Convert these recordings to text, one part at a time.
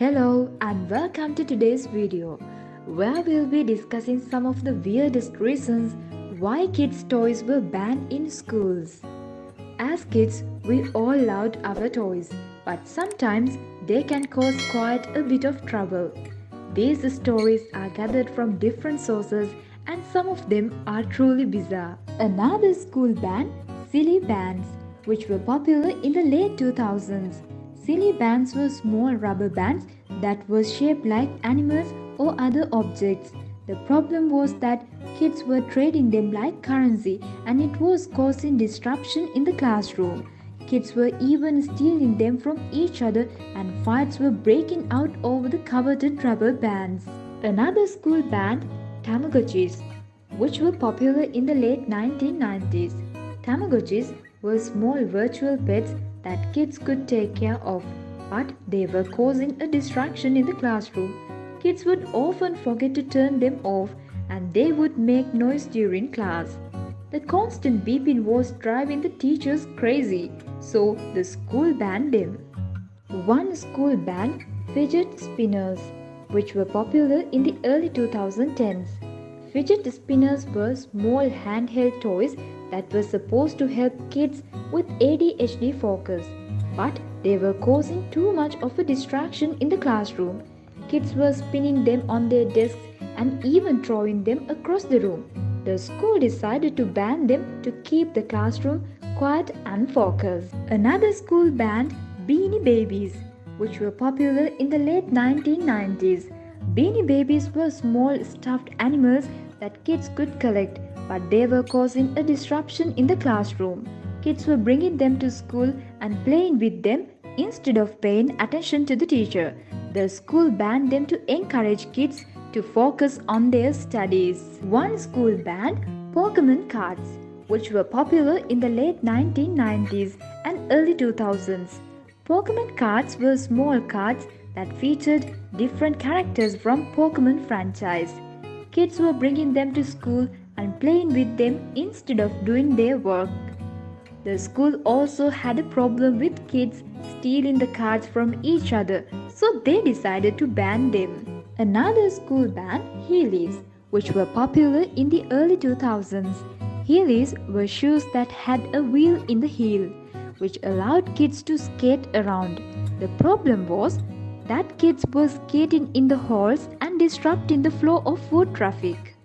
Hello and welcome to today's video, where we'll be discussing some of the weirdest reasons why kids' toys were banned in schools. As kids, we all loved our toys, but sometimes they can cause quite a bit of trouble. These stories are gathered from different sources and some of them are truly bizarre. Another school banned silly bands, which were popular in the late 2000s. Silly bands were small rubber bands that were shaped like animals or other objects. The problem was that kids were trading them like currency and it was causing disruption in the classroom. Kids were even stealing them from each other and fights were breaking out over the coveted rubber bands. Another school banned Tamagotchis, which were popular in the late 1990s. Tamagotchis were small virtual pets that kids could take care of, but they were causing a distraction in the classroom. Kids would often forget to turn them off and they would make noise during class. The constant beeping was driving the teachers crazy, so the school banned them. One school banned fidget spinners, which were popular in the early 2010s. Fidget spinners were small handheld toys that were supposed to help kids with ADHD focus, but they were causing too much of a distraction in the classroom. Kids were spinning them on their desks and even throwing them across the room. The school decided to ban them to keep the classroom quiet and focused. Another school banned Beanie Babies, which were popular in the late 1990s. Beanie Babies were small stuffed animals that kids could collect, but they were causing a disruption in the classroom. Kids were bringing them to school and playing with them instead of paying attention to the teacher. The school banned them to encourage kids to focus on their studies. One school banned Pokemon cards, which were popular in the late 1990s and early 2000s. Pokemon cards were small cards that featured different characters from Pokemon franchise. Kids were bringing them to school and playing with them instead of doing their work. The school also had a problem with kids stealing the cards from each other, so they decided to ban them. Another school banned Heelys, which were popular in the early 2000s. Heelys were shoes that had a wheel in the heel, which allowed kids to skate around. The problem was that kids were skating in the halls and disrupting the flow of foot traffic.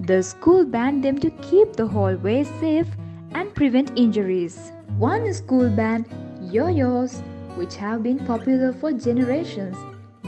The school banned them to keep the hallways safe and prevent injuries. One school banned Yoyos, which have been popular for generations.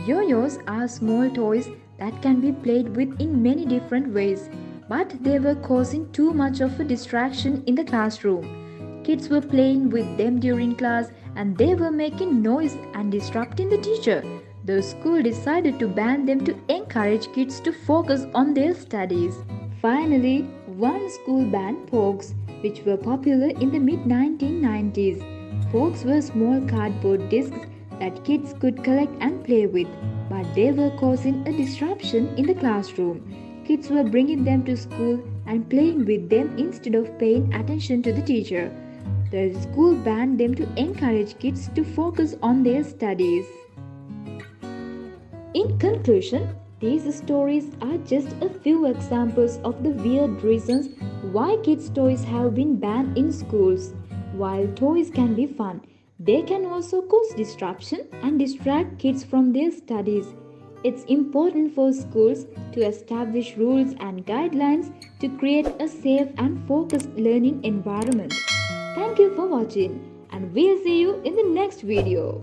Yoyos are small toys that can be played with in many different ways, but they were causing too much of a distraction in the classroom. Kids were playing with them during class and they were making noise and disrupting the teacher. The school decided to ban them to encourage kids to focus on their studies. Finally, one school banned Pogs, which were popular in the mid-1990s. Pogs were small cardboard discs that kids could collect and play with, but they were causing a disruption in the classroom. Kids were bringing them to school and playing with them instead of paying attention to the teacher. The school banned them to encourage kids to focus on their studies. In conclusion, these stories are just a few examples of the weird reasons why kids' toys have been banned in schools. While toys can be fun, they can also cause disruption and distract kids from their studies. It's important for schools to establish rules and guidelines to create a safe and focused learning environment. Thank you for watching, and we'll see you in the next video.